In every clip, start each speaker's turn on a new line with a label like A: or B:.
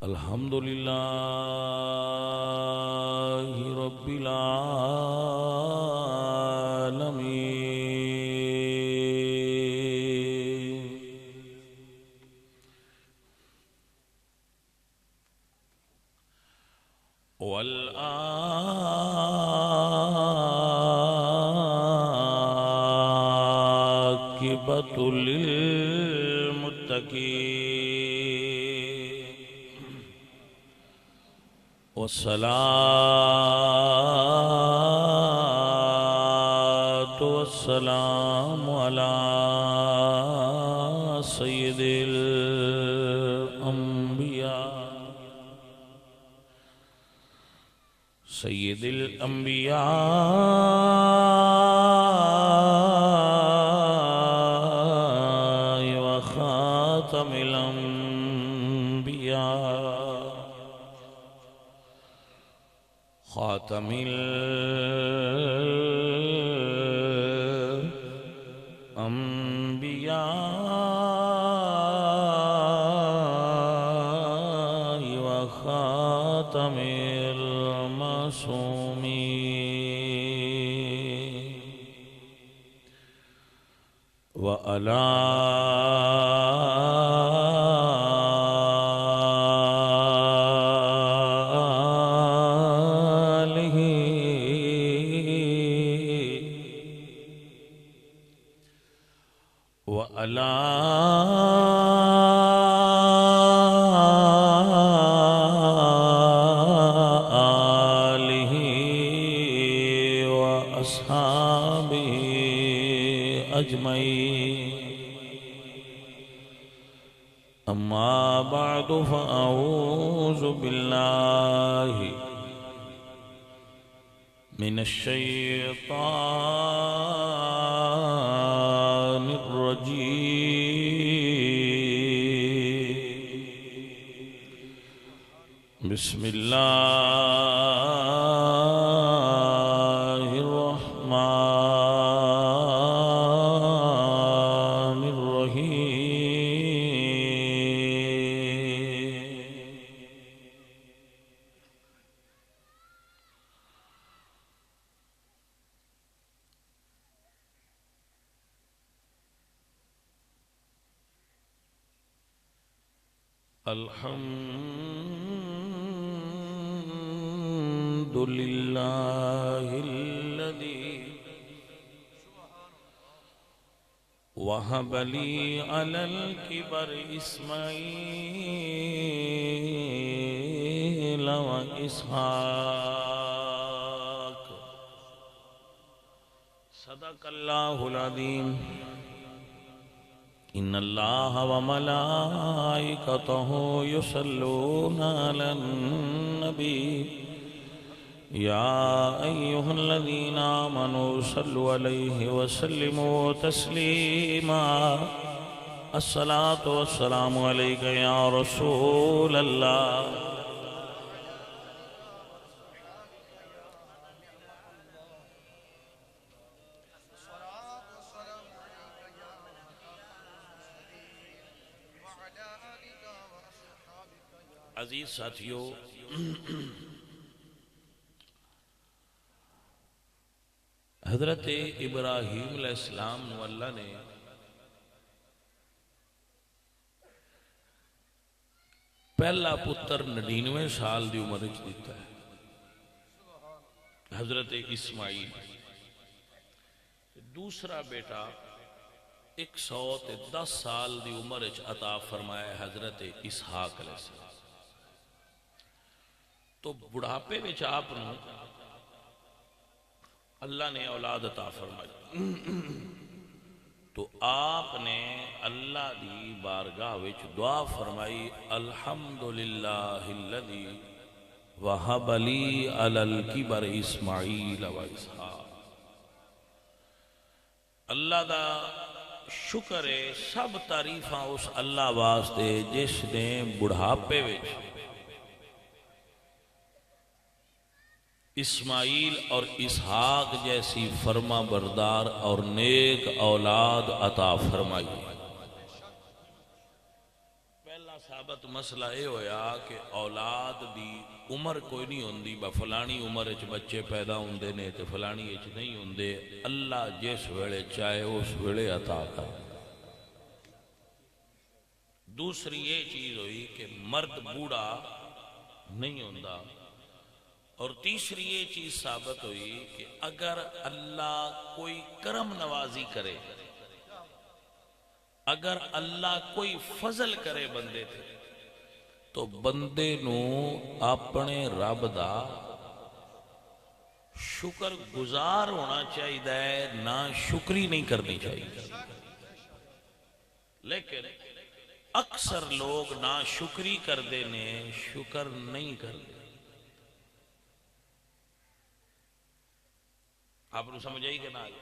A: الحمد لله رب العالمين والعاقبة للمتقين والصلاة والسلام على سيد الأنبياء وخاتم الأنبياء خاتم الأنبياء وخاتم المعصومين وعلى آله وأصحابه أجمعين أما بعد فأعوذ بالله من الشيطان الرجيم بسم الله الرحمن الرحيم الحمد لله الذي وهب لي على الكبر إسماعيل وإسحاق صدق الله العظيم إن الله وملائكته يصلون على النبي يا أيها الذين آمنوا صلوا عليه وسلموا تسليما الصلاة والسلام عليك يا رسول الله عزیز ساتھیو حضرت ابراہیم علیہ السلام نو اللہ نے پہلا پتر 99 سال دی عمر وچ دیتا ہے حضرت اسماعیل دوسرا بیٹا 110 سال دی عمر وچ عطا فرمایا حضرت اسحاق علیہ السلام تو بڑھاپے وچ آپ نے اللہ نے اولاد عطا فرمائی تو آپ نے اللہ دی بارگاہ وچ دعا فرمائی الحمدللہ الذی وہب لی علی الکبر اسماعیل و اسحاق اللہ دا شکر ہے سب تعریفاں اس اللہ واسطے جس نے بڑھاپے وچ اسماعیل اور اسحاق جیسی فرما بردار اور نیک اولاد عطا فرمائی۔ پہلا صاحب ثابت مسئلہ یہ ہویا کہ اولاد دی عمر کوئی نہیں ہوندی، با فلانی عمر اچ بچے پیدا ہوندے نے تے فلانی اچ نہیں ہوندے، اللہ جس ویلے چاہے اس ویلے عطا کر۔ دوسری یہ چیز ہوئی کہ مرد بوڑھا نہیں ہوندا، اور تیسری یہ چیز ثابت ہوئی کہ اگر اللہ کوئی کرم نوازی کرے، اگر اللہ کوئی فضل کرے بندے تے، تو بندے نو اپنے رب دا شکر گزار ہونا چاہیے، نہ شکری نہیں کرنی چاہیے۔ لیکن اکثر لوگ نہ شکری کردے نے، شکر نہیں کردے۔ آپ نے سمجھ آئی کہ نہ آئی؟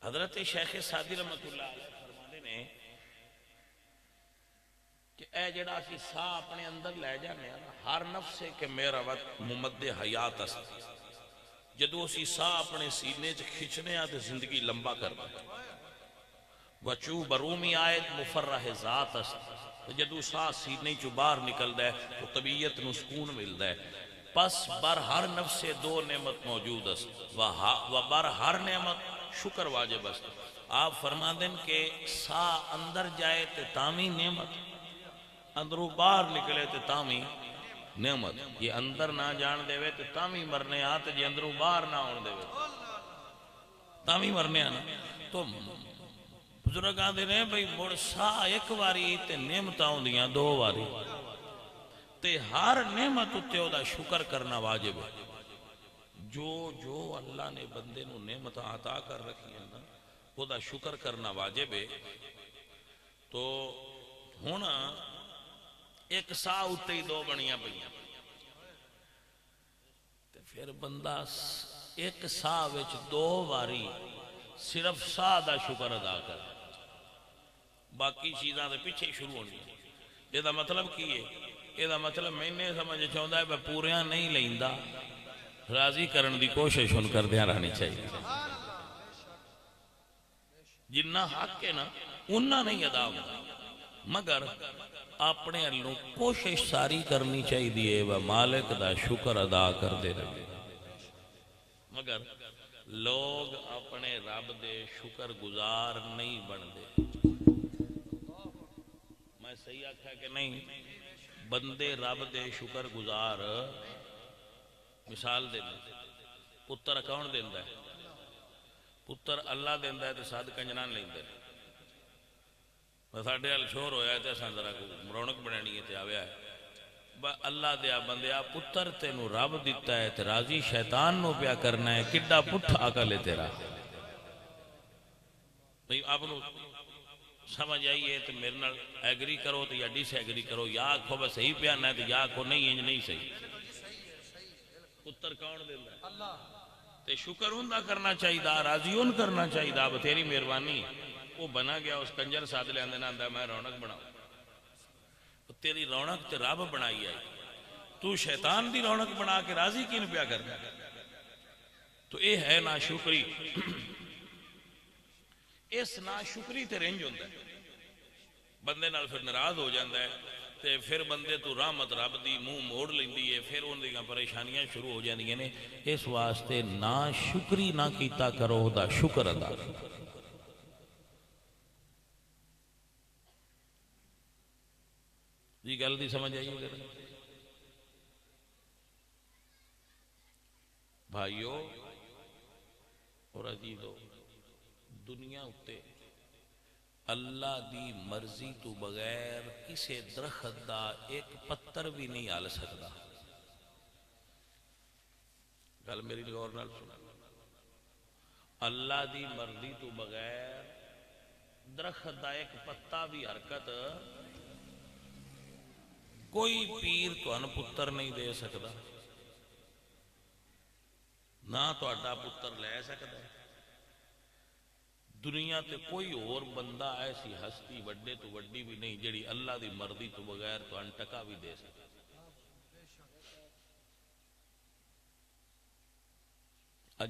A: حضرت شیخ سعدی رحمت اللہ علیہ فرمانے نے کہ اے جڑا اسی ساہ اپنے اندر لے جانے ہر نفس ہے کہ میرا وقت ممد حیات است، جدو اسی ساہ اپنے سینے چ کھچنے آتے زندگی لمبا کرنا، وچو برومی آیت مفرح ذات است، جدو ساہ سینے چ باہر نکل دے تو طبیعت نو سکون مل دے۔ پس بر ہر نفس دو نعمت موجود است و بر ہر نعمت شکر واجب است۔ آپ فرما دیں کہ ساہ اندر جائے تے تامی نعمت، اندروں باہر نکلے تے تامی نعمت۔ یہ اندر نہ جان دے وے تے تامی مرنے آتے، جی اندروں باہر نہ ہون دے وے تامی مرنے آنا۔ تو بزرگ آدھے نے بھئی مڑ ساہ ایک واری تے نعمتاں ہوندیاں دو واری، تے ہر نعمت اتے او دا شکر کرنا واجب ہے۔ جو اللہ نے بندے نو نعمت عطا کر رکھی ہے نا، او دا شکر کرنا واجب ہے۔ تو ہونا ایک ساہ اتے ہی دو بنیاں پئیاں، تے پھر بندہ ایک ساہ وچ دو واری صرف ساہ دا شکر ادا کر، باقی چیزاں دے پیچھے شروع ہونی۔ یہ دا مطلب کی ہے؟ یہ دا مطلب میں نے سمجھ چاہتا ہے میں پوریاں نہیں لیندا، راضی کرن دی کوشش ان کر دیا رہنی چاہیے۔ جنہ حق ہے نا انہاں نہیں ادا ہوگا، مگر اپنے اللہ کوشش ساری کرنی چاہیے و مالک دا شکر ادا کر دے رہے۔ مگر لوگ اپنے رب دے شکر گزار نہیں بن دے۔ میں صحیح آکھا کہ نہیں؟ بندے رب دے شکر گزار، مثال دینا، پتر کون دیندہ ہے؟ پتر اللہ دیندہ ہے تو ساتھ کنجنان لیندہ ہے۔ ساڑھے حال شور ہویا ہے تو ایسا ذرا رونق بنانی ہے تے آویا ہے۔ اللہ دیا بندیا پتر تینو رب دیتا ہے تے راضی شیطان نو پیا کرنا ہے، کڈا پٹھا عقل ہے تیرا۔ آپ نو سمجھ آئیے تو میرے نال ایگری کرو تو یا ڈس ایگری کرو، یا آکھو بس صحیح پیانا ہے تو یا آکھو نہیں انج نہیں صحیح۔ پتر کون دیندہ ہے؟ اللہ۔ تے شکر ان دا کرنا چاہیے دا، راضی ان کرنا چاہیے دا، تیری مہربانی وہ بنا گیا اس کنجر ساتھ لے اندے ناندہ میں رونق بناؤں۔ تیری رونق تے رب بنائی آئی، تو شیطان دی رونق بنا کے راضی کین پیا کرنا؟ تو اے ہے ناشکری۔ اس ناشکری تے رنج ہوندہ ہے، بندے نال پھر ناراض ہو جاندہ ہے، تے پھر بندے تو رحمت رب دی منہ موڑ لیندی ہے، پھر ان دیگاں پریشانیاں شروع ہو جاندی ہیں۔ اس واسطے ناشکری نہ کیتا کرو، دا شکر ادا کرو۔ جی گل دی سمجھ آئیے گا بھائیو اور عزیزو؟ دنیا اتے اللہ دی مرضی تو بغیر کسے درخت دا ایک پتر بھی نہیں آل سکتا۔ گل میری غور نال سنا، اللہ دی مرضی تو بغیر درخت دا ایک پتا بھی حرکت کوئی پیر تو ان پتر نہیں دے سکتا، نہ تو اڈا پتر لے سکتا ہے۔ دنیا تے کوئی اور بندہ ایسی ہستی وڈے تو وڈی بھی نہیں جڑی اللہ دی مرضی تو بغیر تو ان ٹکا بھی دے سکتا۔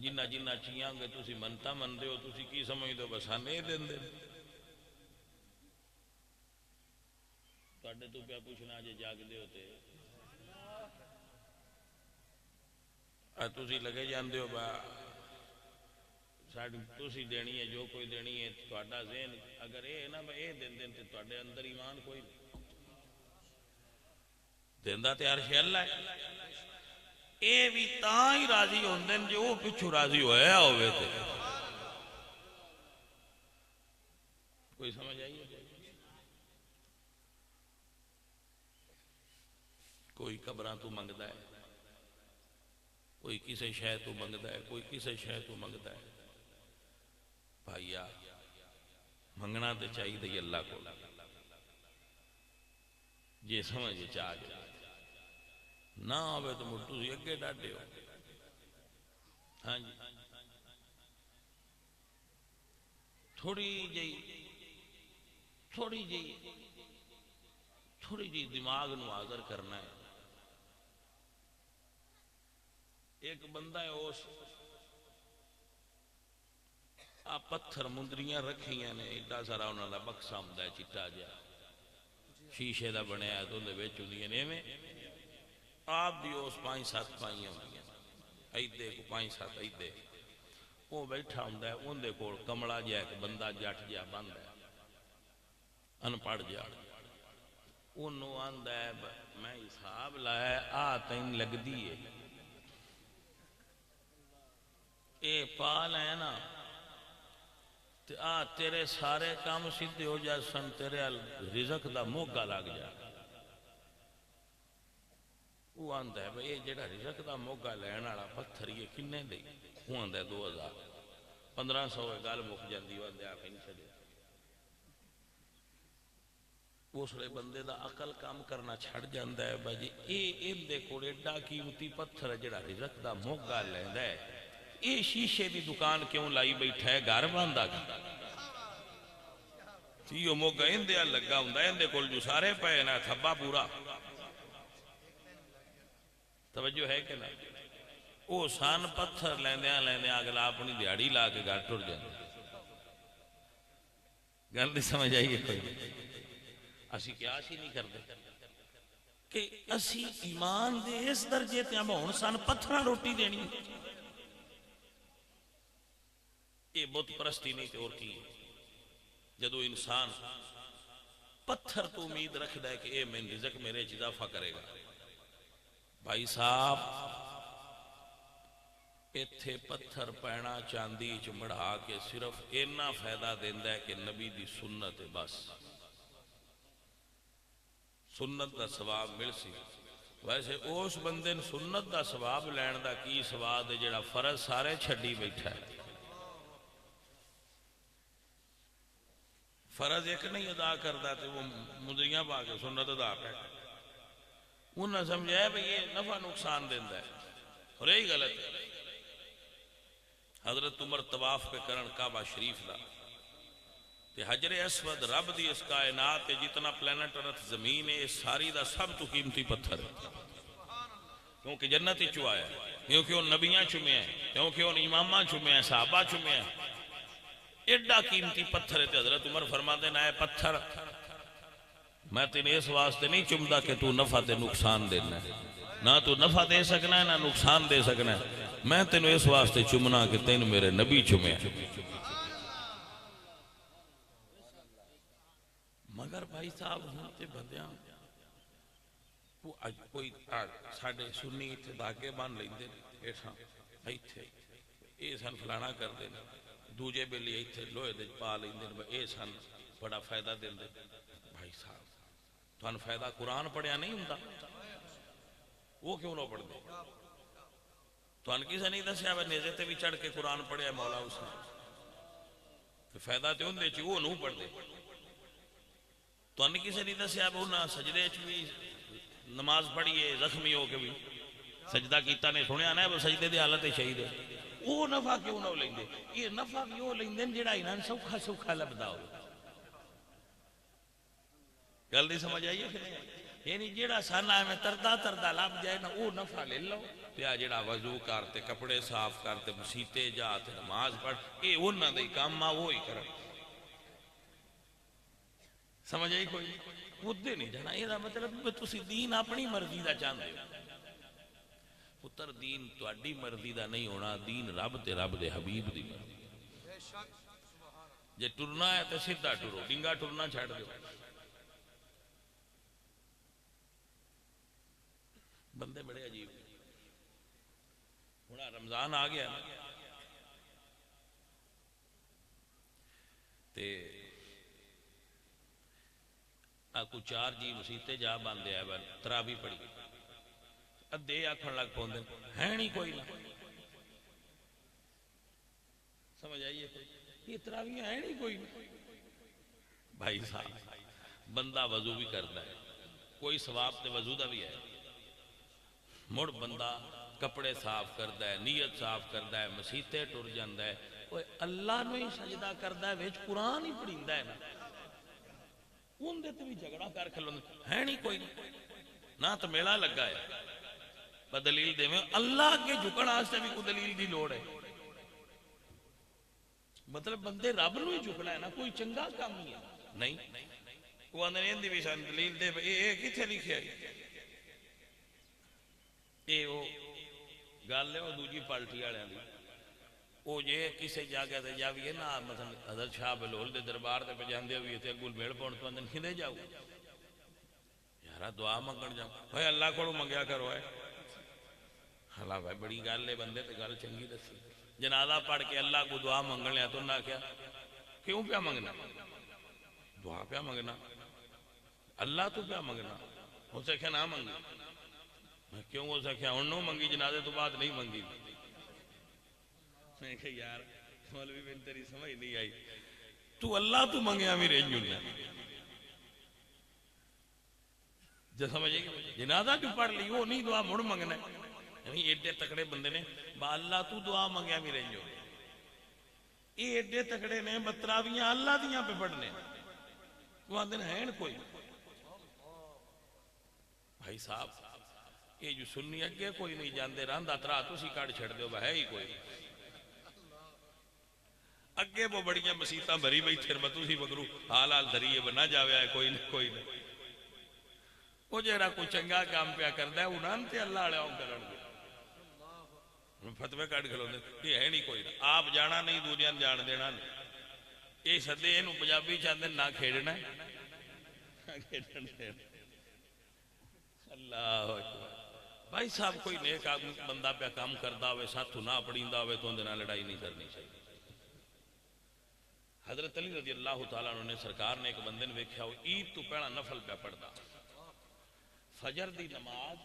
A: جنہ جنہ چیاں گے تسی منتا من دے ہو، تسی کی سمجھ دو بس ہاں نہیں دیں دے۔ تواڈے تو پیا پوچھنا جے جاگدے ہو تے تسی لگے جاندے ہو با تسی دینی ہے جو کوئی دینی ہے تواڈا ذہن اگر اے نا اے دین دین تے تواڈے اندر ایمان کوئی نہیں دیندا تے ہر شے اللہ ہے اے بھی تاں ہی راضی ہوندے جو وہ پچھو راضی ہویا ہوئے تے کوئی سمجھ آئی ہے کوئی قبراں تو منگدا ہے کوئی کسے شے تو منگدا ہے کوئی کسے شے تو منگدا ہے بھائیا منگنا تے چاہیے تے اللہ کو جے سمجھ چاہ جائے نہ ہوئے تو مٹو سی اگے ڈاڈے ہو ہاں جی تھوڑی جی دماغ نو حاضر کرنا ہے ایک بندہ ہے اس پتھر مندریاں رکھیاں نے ایڈا سارا انہوں نے بکسا ہوندا ہے چٹا جا شیشے دا بنیا تو اندے وچ ہوندیاں نے میں آپ دی اس 5-7 پائیاں ہوندیاں ایدے کو 5-7 ایدے وہ بیٹھا ہوندا ہے اندے کول کملا جا ایک بندہ جٹ جا بند ہے ان پڑھ جا انہوں آندا ہے میں حساب لایا تین لگ دی ہے اے پال ہے نا تیرے سارے کام سیدھے ہو جا سن تیرے رزق دا موگا لگ جا وہ آندا ہے بھئی جڑا رزق دا موگا لین والا پتھر یہ کنے دے وہ آندا ہے 2000 1500 گل مک جاندی وہ آندا ہے نہیں چھڈے اس لئے بندے دا عقل کام کرنا چھڑ جاندا ہے بھائی اے اندے کول ایڈا قیمتی پتھر جڑا رزق دا موگا لیندا ہے اے شیشے دی دکان کیوں لائی بیٹھا ہے گھر باندا تیو موگا اندے لگا ہوندا ہے اندے کول جو سارے پے نا تھبا پورا توجہ ہے کہ نا او سان پتھر لیندیاں اگلا اپنی دیہڑی لا کے گھر ٹر جاندے گل نہیں سمجھ آئیے کوئی اسی کیا اسی نہیں کرتے کہ اسی ایمان دے اس درجے تے ہم ہن سان پتھراں روٹی دینی یہ بت پرستی نہیں تے اور کی جدو انسان پتھر تو امید رکھ دے کہ اے من رزق میرے اضافہ کرے گا بھائی صاحب ایتھے پتھر پینا چاندی چمڑا کے صرف اینا فائدہ دیندہ ہے کہ نبی دی سنت بس سنت دا ثواب مل سی ویسے اس بندے سنت دا ثواب لین دا کی ثواب دے جڑا فرض سارے چھڑی بیٹھا ہے فرض ایک نہیں ادا کردا تے وہ مدریاں پا کے سنت ادا کر انہاں سمجھایا بھئی یہ نفع نقصان دیندہ ہے اور یہی غلط ہے حضرت عمر طواف پہ کرن کعبہ شریف دا تے حجر اسود رب دی اس کائنات جتنا پلانٹ ارتھ زمین ہے ساری دا سب تو قیمتی پتھر ہے کیونکہ جنت ہی چوایا ہے کیونکہ ان نبیاں چمے ہیں کیونکہ ان اماماں چمے ہیں صحابہ چمے ہیں ایڈا قیمتی پتھر ہے حضرت عمر فرماتے نہ ہے پتھر میں تینے اس واسطے نہیں چمدا کہ تو نفع تے نقصان دینا ہے نہ تو نفع دے سکنا ہے نہ نقصان دے سکنا ہے میں تینوں اس واسطے چمنا کہ تین میرے نبی چمے ہیں مگر بھائی صاحب ہوتے بندیاں کوئی ساڑھے سنی تھے دھاگے بان لیں دے ایسا ایتھے ایسا فلانا کر دے دوجے بلی ایتھے لوہے دے پا لیں دے ایسا بڑا فائدہ دے دے بھائی صاحب تو ان فائدہ قرآن پڑھیا نہیں ہوندہ وہ کیوں نہ پڑھ دے تو ان کی سے نہیں دسیا وہ نیزے تے بھی چڑھ کے قرآن پڑھیا مولا اس نے فائدہ تے ہوندے چی وہ نو پڑھ دے تو ان کی سے نہیں دسیا وہ نہ سجدے چ بھی نماز پڑھیے زخمی ہو کے بھی سجدہ کیتا نے سنیا نا وہ سجدے دی حالت شہید ہے وہ نفع کیوں نہ لیں دے یہ نفع کیوں لیں دے جڑا انہاں سوکھا سوکھا لبدا ہو گل نہیں سمجھ آئیے کہ نہیں یعنی جیڑا سانا میں تردہ تردہ لاب جائے نا وہ نفع لے لو پیا جیڑا وضو کرتے کپڑے صاف کرتے مسیتے جاتے نماز پڑھ اے انہاں دے کام ماں وہی کرن سمجھ آئی کوئی ادھے نہیں جانا، یہ مطلب تسی دین اپنی مرضی دا چاہتے ہو پتر، دین تہاڈی مرضی دا نہیں ہونا، دین رب تے رب دے حبیب دی مرضی۔ جے ٹرنا ہے تو سیدھا ٹرو، ڈنگا ٹرنا چھڑ دو۔ بندے بڑے عجیب ہونا، رمضان آ گیا تے کو 4 جی مسیتے جا باندھے آئے بار تراوی پڑھی، ادھے آکھن لگ پوندے ہے نہیں کوئی نہ، سمجھ آئیے کوئی یہ تراویاں ہے نہیں کوئی نہ۔ بھائی صاحب بندہ وضو بھی کرتا ہے، کوئی ثواب تے وضو دا بھی ہے، مڑ بندہ کپڑے صاف کرتا ہے، نیت صاف کرتا ہے، مسیتے ٹر جاندہ ہے، کوئی اللہ نو ہی سجدہ کرتا ہے، ویچ قرآن ہی پڑھیندا ہے نا، ان دیتے بھی جھگڑا کر کھلوں ہے نہیں کوئی نہ، تو میلہ لگا ہے بدلیل دے میں اللہ کے جھکن آستے بھی کوئی دلیل دی لوڑ ہے، مطلب بندے رب نو ہی جھکنا ہے نا، کوئی چنگا کام نہیں ہے نہیں، وہ اندر اندھی بھی سان دلیل دے اے کتھے لکھے ہے، اے وہ گال لے وہ دوجی پالٹی آڑے ہیں، وہ یہ کسے جاگہ دے جاوی ہے نا، مثلا حضرت شاہ بلول دے دربار دے پہ جاندے ہوئی ہے گل بیڑ پونڈ تو اندن کھندے جاؤ یارا دعا منگن جاؤ، بھائی اللہ کو منگیا کرو ہے، اللہ بھائی بڑی گال لے بندے تے گال چنگی دسی، جنازہ پڑھ کے اللہ کو دعا منگن لیا تو نہ کیا کیوں پیا منگنا، دعا پیا منگنا، اللہ تو پیا منگنا، ہو سکے نہ منگی، کیوں ہو سکے انہوں منگی جنازے تو بات نہیں منگی، میں کہا یار مولوی بن تیری سمجھ نہیں آئی، تو اللہ تو منگیا بھی رہی جنہ جو سمجھے گا جنازہ جو پڑھ لی وہ نہیں دعا مڑ منگنا ہے، یعنی ایڈے تکڑے بندے نے با اللہ تو دعا منگیا بھی رہی جو، یہ ایڈے تکڑے نے بتراویاں اللہ دیاں پہ پڑھنے، وہ آدھن ہے کوئی بھائی صاحب یہ جو سنی اگے کوئی نہیں جاندے راندہ ترا تو سی کاڑ چھڑ دے ہو ہے ہی کوئی اگے وہ بڑیاں مسیطہ بھری بھئی تھر بتو سی بکرو حال حال دھریے بنا جاوے آئے کوئی نہیں وہ جہرا کوئی چنگا کام پیا کردہ ہے انہاں تے اللہ علیہ ہوں کرن دے فتوے کاڑ کھلو دے یہ ہے نہیں کوئی آپ جانا نہیں دنیا جان دینا نہیں یہ سدے انہوں پجابی چاندے نہ کھیڑنا اللہ اکبر بھائی صاحب کوئی نیک بندہ پہ کام کردہ ہوئے ساتھو نہ پڑیندہ ہوئے تو اندنا لڑائی نہیں کرنی چاہیے۔ حضرت علی رضی اللہ تعالیٰ نے سرکار نے ایک بندے نے ویکھیا ہو عید تو پہنا نفل پہ پڑھدا فجر دی نماز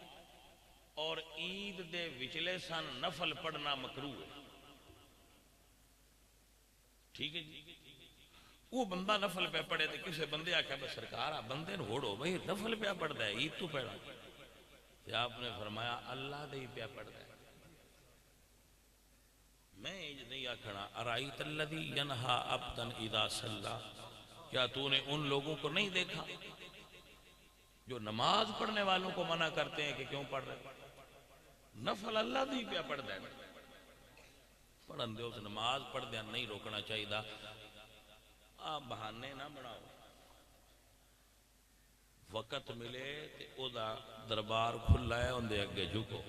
A: اور عید دے وچلے سن نفل پڑھنا مکروہ ہے، ٹھیک ہے جی، وہ بندہ نفل پہ پڑھے تھے کسے بندے آکھا بس سرکارہ بندے نے ہوڑو بھئی نفل پہ پڑھدا ہے عید تو پڑھا کہ آپ نے فرمایا اللہ دے پہ پڑھدا ہے، میں نہیں آکھنا ارائیت الذی ینہا عبدن اذا صلی، کیا تو نے ان لوگوں کو نہیں دیکھا جو نماز پڑھنے والوں کو منع کرتے ہیں کہ کیوں پڑھ رہے نفل اللہ دی پہ پڑھدا ہے پڑھن دے اس نماز پڑھ دیا نہیں روکنا چاہیے دا آپ بہانے نہ بناؤ وقت ملے تے او دا دربار کھلا ہے ان دے اگے جھکو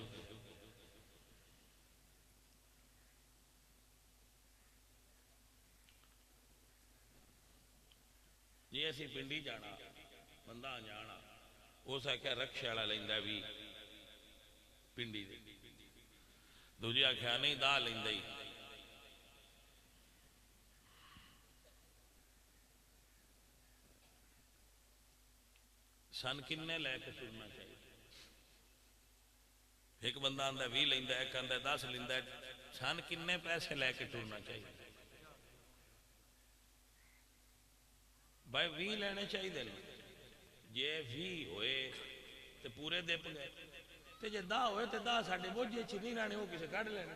A: جی ایسی پنڈی جانا بندہ جانا وہ سا کیا رکشے والا لیندہ بھی پنڈی دے دوجی آکھیا نہیں دا لیندہ ہی سن کنے لے کے سننا چاہیے ایک بندہ آندہ 20 لیندہ ہے ایک آندہ 10 لیندہ ہے سن کنے پیسے لے کے ٹورنا چاہیے بھائی 20 لینے چاہیے دینے یہ 20 ہوئے تے پورے دے پہ گئے تے جے 10 ہوئے تے 10 ساڑھے بوجھے چھنی رانے ہو کسے کڑ لینے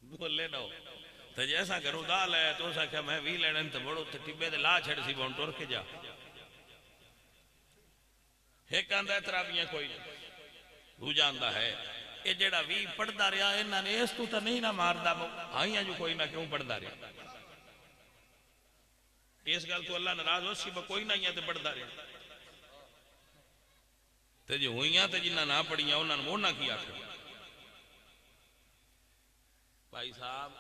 A: بولے نہ ہو تے جیسا کرو 10 لے تو اسا کیا میں 20 لینے تے بڑو تے ٹبے دے لا چھڑ سی بون ٹور کے جا ایک آندہ ترابیاں کوئی نہیں رو جاندہ ہے یہ جیڑا 20 پڑھ دا رہا ہے انہاں نے اس تو تا نہیں نہ مار دا آئیاں جو کوئی نہ کیوں پڑھ دا رہا اس گل تو اللہ ناراض ہو سی کوئی نہ تے پڑھتا رہا تے جو ہوئیاں تے جنہ نہ پڑھیاں انہاں نے مونا کی آخر بھائی صاحب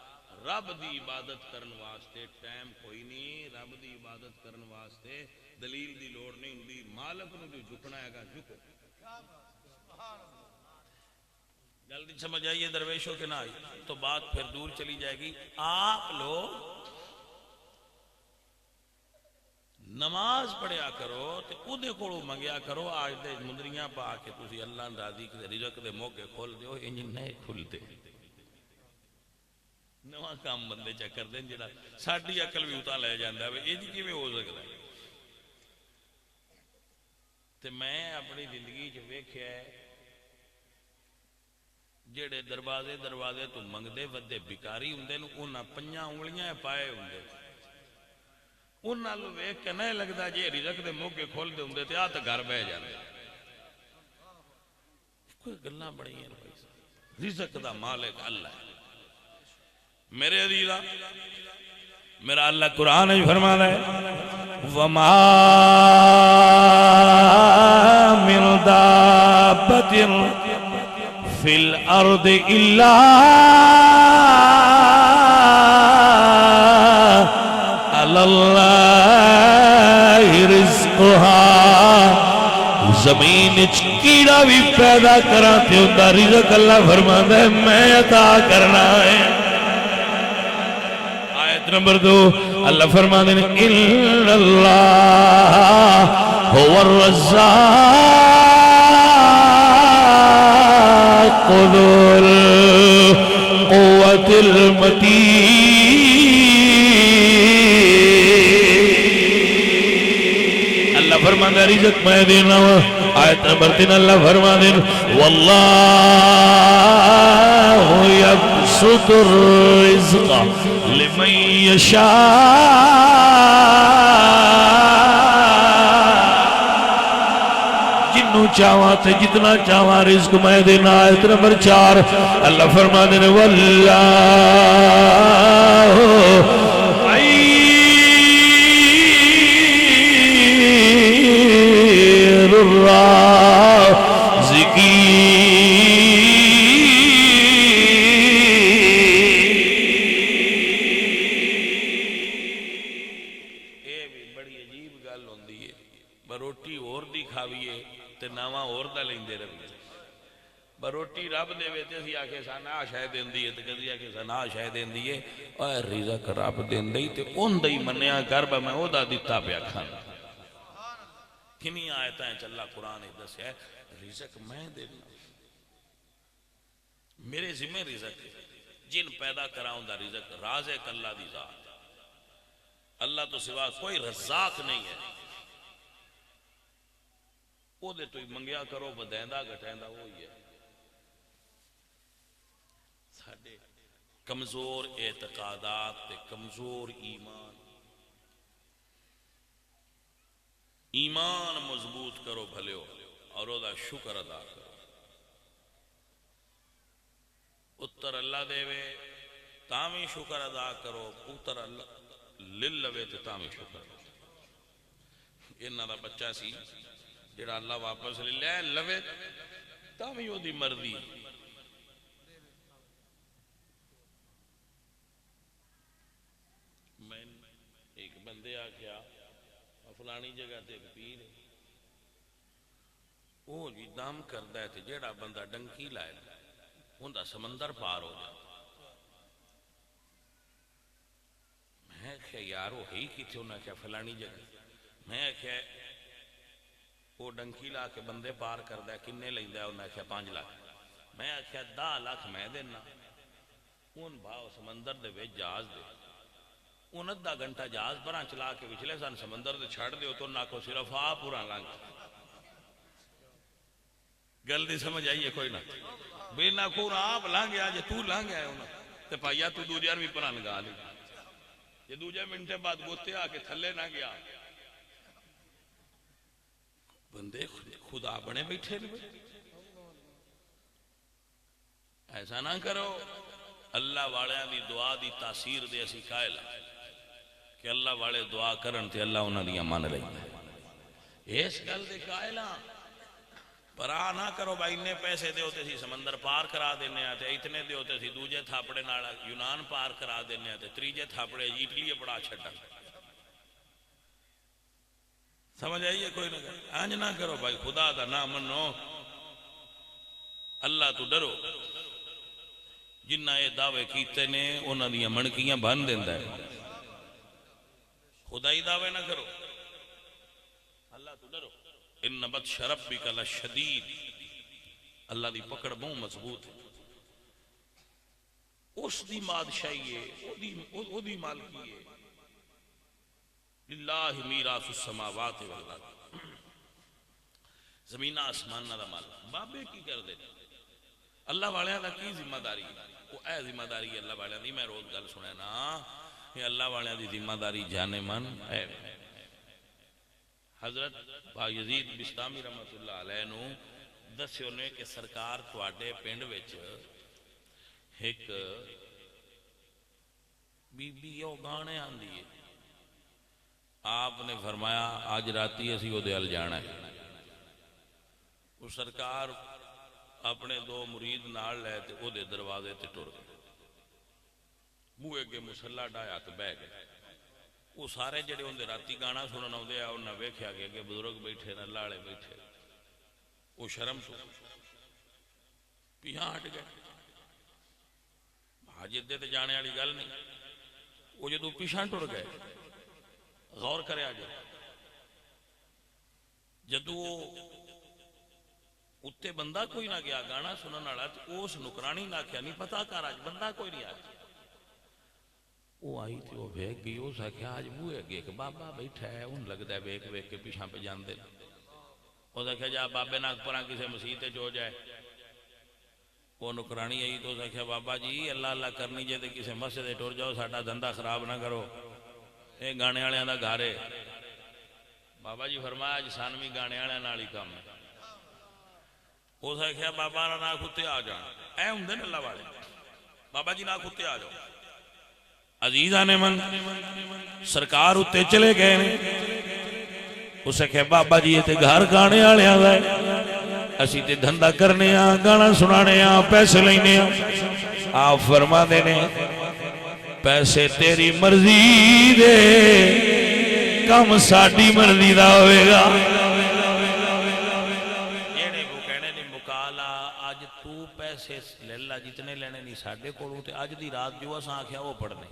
A: رب دی عبادت کرن واسطے ٹائم کوئی نہیں رب دی عبادت کرن واسطے دلیل دی لوڑ نہیں ہوندی مالک نو جو جھکنا ہے گا جھکو جلدی سمجھ آئیے درویشوں کے نہ آئی تو بات پھر دور چلی جائے گی آپ لوگ نماز پڑھیا کرو تے اودے کولوں منگیا کرو آج دے مندریاں پا کے تسی اللہ راضی کے رزق دے موقع کھول دیو انج نہیں کھلتے نواں کام بندے چکر دیں جڑا ساڈی عقل بھی اتنا لے جاندا ہے یہ کیویں ہو سکدا ہے تے میں اپنی زندگی چ ویکھیا ہے جڑے دروازے دروازے تو منگدے ودے بھکاری ہوندے نے انہاں پنجاں انگلیاں پائے ہوندے انہاں نوں ویکھ کے نہیں لگدا جے رزق دے موقع کھول دے ہوندے تے آ تے گھر بیٹھ جاندے کوئی گلاں بڑی ہیں بھائی رزق دا مالک اللہ ہے میرے عزیزاں میرا اللہ قرآن میں فرماتا ہے وَمَا مِن دَابَّةٍ فِي الْأَرْضِ إِلَّا عَلَى اللَّهِ رِزْقُهَا زمین کیڑا بھی پیدا کراتے ہوتا رزق اللہ فرماتا ہے میں عطا کرنا ہے نمبر 2 اللہ فرماتے ہیں ان اللہ هو الرزاق ذو القوة المتین اللہ فرماتے ہیں رزق میں دینا آیت نمبر 3 اللہ فرماتے ہیں واللہ یبسط الرزق لمن یشاء جنوں چاہواں تے جتنا چاہواں رزق میں دینا آیت نمبر 4 اللہ فرماتے ہیں واللہ خیر الرازقین روٹی اور دی کھاویے تے نواں اور دا لیندے رہیے روٹی رب دے تے اسی آکھے سانا شے دیندی ہے تے کدی آکھے سانا شے دیندی ہے اوے رزق رب دیندی تے اون دا ہی منیا کر با میں او دا دتا پیا کھانا کنی آیتاں چلا قرآن دسیا ہے رزق میں دینا میرے ذمہ رزق جن پیدا کراؤں دا رزق رازق اللہ دی ذات اللہ تو سوا کوئی رزاق نہیں ہے وہ دے تو ہی منگیا کرو بدیندہ گھٹیندہ وہی ہے ساڑھے کمزور اعتقادات تے کمزور ایمان مضبوط کرو بھلے ہو اور او دا شکر ادا کرو اتر اللہ دے وے تامی شکر ادا کرو اتر اللہ للوے تے تامی شکر انہا دا بچہ سی جڑا اللہ واپس لے لے لوے تامی ہو دی مردی میں ایک بندے آ گیا فلانی جگہ تے ایک پیر وہ جی دام کردہ ہے تے جڑا بندہ ڈنکی لائے ہوندہ سمندر پار ہو جاتا میں کہا یار وہ ہی کی تھی انہوں نے کہا فلانی جگہ میں کہا وہ ڈنکی لا کے بندے پار کردہ ہے کنے لیں دیا انہوں نے کہا 5 لاکھ میں کہا 10 لاکھ میں دینا ان بھاؤ سمندر دے وے جاز دے ان ادھا گھنٹہ جاز بران چلا کے وچلے سان سمندر دے چھڑ دے تو نہ کو صرف پورا لانگ گل دی سمجھ آئیے کوئی نہ بے نہ کو آپ لانگ آجے تو لانگ آئے انہوں تے پایا تو دو جار بھی پران گا لی یہ 2 منٹے بعد گوتے آ کے تھلے نہ گیا بندے خدا بنے بیٹھے لئے ایسا نہ کرو اللہ والیاں دی دعا دی تاثیر دے اسی قائل کہ اللہ والے دعا کرن تے اللہ انہاں دیاں من لیندا ہے۔ اس گل دے قائل ہاں، پر آ نہ کرو بھائی اتنے پیسے دیو تے سی سمندر پار کرا دینے تے اتنے دیو تے سی دوجے تھاپڑے نال یونان پار کرا دینے تے تریجے تھاپڑے اٹلی پڑا چھڈا۔ سمجھ آئیے کوئی نہ کرے آنج نہ کرو بھائی، خدا دا نہ منو، اللہ تو ڈرو۔ جنہ یہ دعوے کیتے نے انہاں دیاں منکیاں بن دیندا ہے، خدائی دعوے نہ کرو، اللہ تو ڈرو۔ ان بطش ربک لشدید، اللہ دی پکڑ بہت مضبوط ہے، اس دی بادشاہی ہے، او دی مالکی ہے۔ للہ میراث السماوات والارض، زمین آسمان دا مالک۔ بابے کی کر دے اللہ والے دا کی ذمہ داری؟ وہ اے ذمہ داری اللہ والے دی، میں روز گل سنے نا کہ اللہ والے دی ذمہ داری جانے من ہے۔ حضرت بایزید بستامی رحمت اللہ علیہ نو دسیو نے کہ سرکار تواڈے پنڈ وچ ایک بی بی او گانے آندی ہے، آپ نے فرمایا آج راتی اسی او دے ال جانا ہے۔ وہ سرکار اپنے دو مرید نال لے تے او دے دروازے تے ٹر گئے، منہ اگے مصلا ڈایا تے بہ گئے۔ وہ سارے جڑے اندر راتی گانا سنن آؤندے آ انہاں ویکھیا کہ اگے بزرگ بیٹھے نہ لاڑے بیٹھے، وہ شرم تو پیچھے ہٹ گئے۔ حاجت دے تے جانے والی گل نہیں، وہ جدو پیچھے ٹر گئے غور کرے آ جائے، جدو اتنے بندہ کوئی نہ گیا گانا سنن والا، اس نکرانی نہ کیا نہیں پتا کر اج بندہ کوئی نہیں آیا۔ وہ آئی تھی وہ ویک گئی، اس آخیا آج بوئے اگے ایک بابا بیٹھا ہے، ان لگتا ہے ویک ویک کے پیچھا پہ جاندے۔ اس آخیا جا بابے ناک پرا کسی مسیح جو جائے۔ وہ نکرانی آئی تو اس آخیا بابا جی اللہ اللہ کرنی جائے کسی مسجد ٹر جاؤ، ساڈا دھندا خراب نہ کرو، یہ گانے والوں کا گھر ہے۔ بابا جی فرمایا اج سانوی گانے والوں نال ہی کام ہے۔ اس آخیا بابا نہ کتے آ جان، اے ہوندے نے اللہ والے، بابا جی نہ کتے آ جاؤ۔ عزیزاں نے من سرکار اتے چلے گئے نے، اسے کہ بابا جی یہ تے گھر گانے والے آ، اسی تے دھندا کرنے آ، گانا سنانے آ، پیسے لینے آ۔ آپ فرما دینے پیسے تیری مرضی دے، کم ساڈی مرضی دا ہوئے گا۔ جیڑے کو کہنے نے مکالا آج تو پیسے لے لا جتنے لینے نہیں ساڈے کولوں، تے اج دی رات جو اساں آکھیا وہ پڑھنے،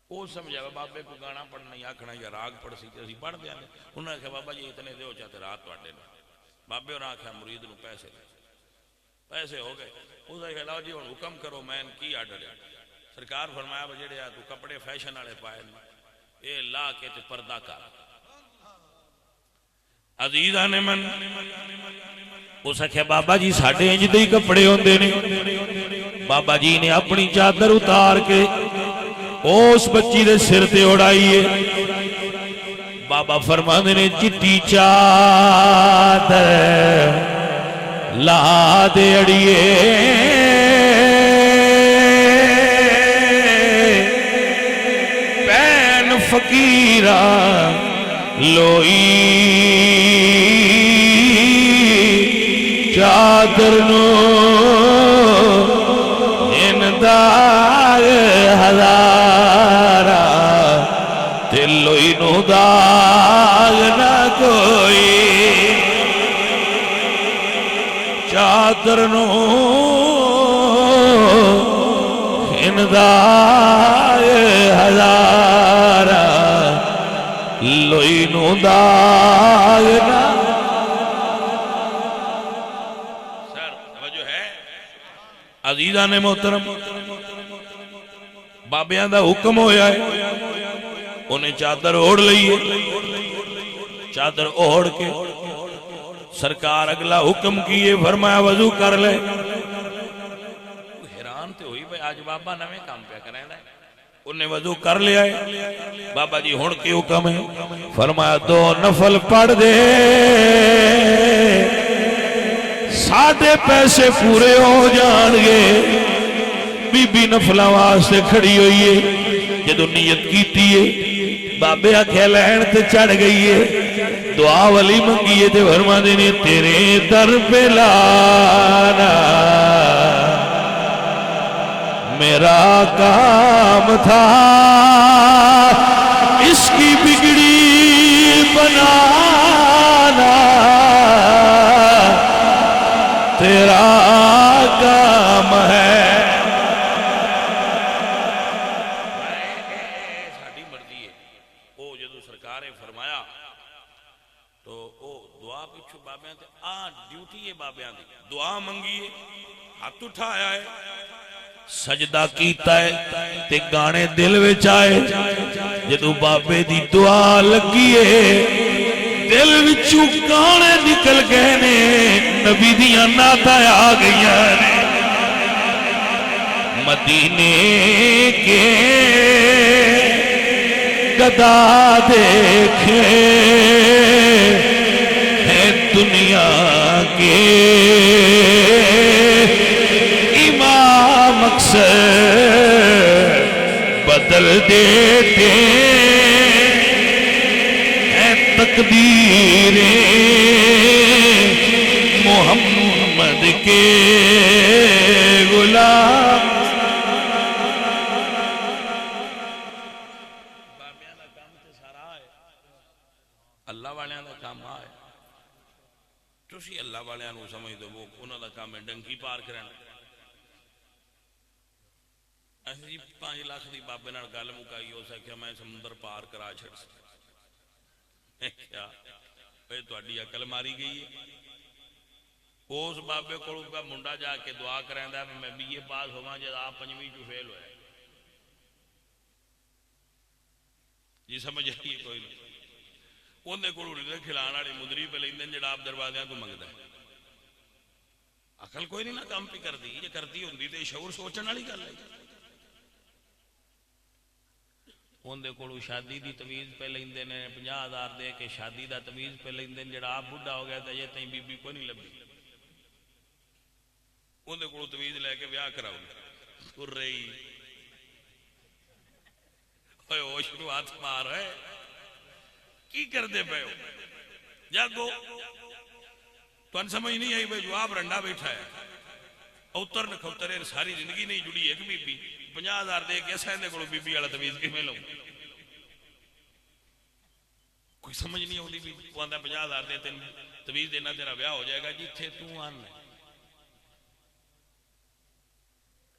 A: وہ سمجھا بابے کو گانا پڑھنا ہی آکھنا یا راگ پڑھ سی اسی پڑھ دیا نے۔ انہوں نے کہا بابا جی اتنے دیو چاہتے رات تواڈے نے۔ بابے انہوں نے کہا مرید نو پیسے لے، پیسے ہو گئے۔ اس نے کہا جی ہن حکم کرو میں کی آرڈر ہے؟ سرکار فرمایا جڑے تو کپڑے فیشن والے پائے اے لا کے تے پردہ کر۔ عزیزاں نے من اس نے بابا جی ساڈے انج دے ہی کپڑے ہوندے نے۔ بابا جی نے اپنی چادر اتار کے اس بچی دے سر تے اڑائیے۔ بابا فرماندے نے چٹی چادر لا دے اڑیے، پین فقیرہ لوئی چادر نو اندار ہزارہ دلوئی نو داغ نہ کوئی، چادر نو اندار ہزارہ لوئی نو داغ نہ۔ سر توجہ ہے عزیزاں نے محترم، بابیاں دا حکم ہویا ہے، انہیں چادر اوڑ لئیے۔ چادر اوڑ کے سرکار اگلا حکم کیے، فرمایا وضو کر لے۔ حیران تے ہوئی بھئی آج بابا نویں کام پہ کریں ہے، انہیں وضو کر لیا ہے۔ بابا جی ہن کی حکم ہے؟ فرمایا 2 نفل پڑھ دے، ساڈے پیسے پورے ہو جان گے۔ بی بی نفلہ واسطے کھڑی ہوئی ہے، جدو نیت کیتی ہے بابے آکھیا لین تے چڑھ گئی ہے دعا والی منگی ہے تے فرما دینے تیرے در پہ لانا میرا کام تھا اس کی بگڑی بنانا تیرا کام ہے ساڑھی مرضی ہے او جدو سرکار نے فرمایا تو او دعا پچھو بابیاں تے ڈیوٹی ہے بابیاں دی دعا منگی ہے ہاتھ اٹھایا ہے سجدہ کیتا ہے تے گانے دل وچ آئے جدو بابے دی دعا لگی ہے دل وچوں گانے نکل گئے نے نبی دیاں نعتاں آ گئیاں نے مدینے کے گدا دیکھے ہیں دنیا کے اکثر بدل دیتے ہیں تقدیریں محمد کے غلام بابیاں دا کام تے سارا ہے اللہ والیاں دا کام ہے تسی اللہ والیاں نو سمجھ دو وہ انہاں دا کام ہے ڈنکی پار کرنا ایسی 5 لاکھ دی بابے نال گل مکائی ہو سکیا میں سمندر پار کرا چھڑ سکیا کیا اے تہاڈی عقل ماری گئی ہے اس بابے کول منڈا جا کے دعا کریندا ہے میں BA پاس ہوواں جے آپ 5ویں چوں فیل ہویا جی سمجھ آئی کوئی نہیں اوندے کول کھلان والی مدری پہ لیندے جڑا آپ دروازیاں تو منگدا ہے عقل کوئی نہیں نہ کام پہ کردی جے کردی ہوندی تے شعور سوچن والی گل ہے اندے کولو شادی دی تمیز پہ لیندے نے 50,000 دے کے شادی دا تمیز پہ لیندے جڑا آپ بڑھا ہو گیا تھا یہ تیں بی بی کو نہیں لبھی اندے کولو تمیز لے کے بیاہ کراؤ کر رہی اوے ہوش نو ہاتھ مار ہے کی کر دے پے ہو جاگو تو سمجھ نہیں آئی بھائی جو آپ رنڈا بیٹھا ہے اوتر نکھوترے ساری زندگی نہیں جڑی ایک بی بی 50,000 دے کے سہنے کو بی بی والا تمیز کس میں لوں کوئی سمجھ نہیں ہوتی بھی وہ آدھا 50,000 دے تین تمیز دینا تیرا بیاہ ہو جائے گا جی تھے تو آن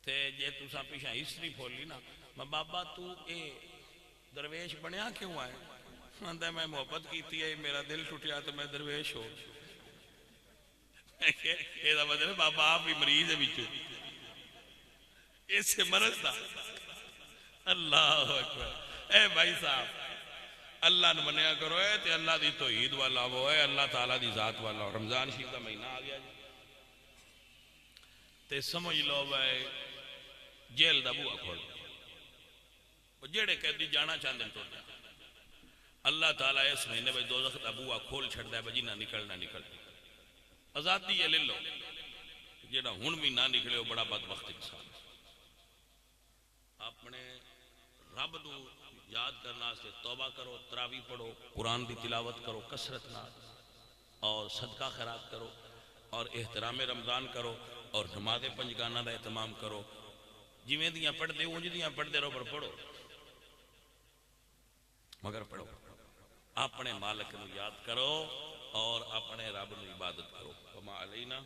A: تے جے تو سا پیشا ہسٹری کھول لی نا میں بابا تو اے درویش بنیا کیوں آئے آدھا میں محبت کیتی ہے میرا دل ٹوٹیا تو میں درویش ہو یہ دا مطلب بابا آپ بھی مریض ہے بچو اس سے مرض تھا اللہ اکبر اے بھائی صاحب اللہ نے منیا کرو ہے تے اللہ دی توحید والا وہ ہے اللہ تعالیٰ دی ذات والا رمضان شریف کا مہینہ آ گیا جی تے سمجھ لو بھائی جیل دا بوا کھول جیڑے قیدی جانا چاہتے تو اللہ تعالیٰ اس مہینے بھائی دوزخ دا بوا کھول چھڑ دے بجی نہ نکلنا آزادی یہ لے لو جیڑا ہن بھی نہ نکلے وہ بڑا بدبخت انسان اپنے رب نو یاد کرنا سے توبہ کرو تراویح پڑھو قرآن دی تلاوت کرو کثرت نہ اور صدقہ خیرات کرو اور احترام رمضان کرو اور نماز پنجگانہ دا اہتمام کرو جویں دیاں پڑھ دے اونج دیاں پڑھ دے رو پر پڑھو مگر پڑھو اپنے مالک نو یاد کرو اور اپنے رب نو عبادت کرو وما علینا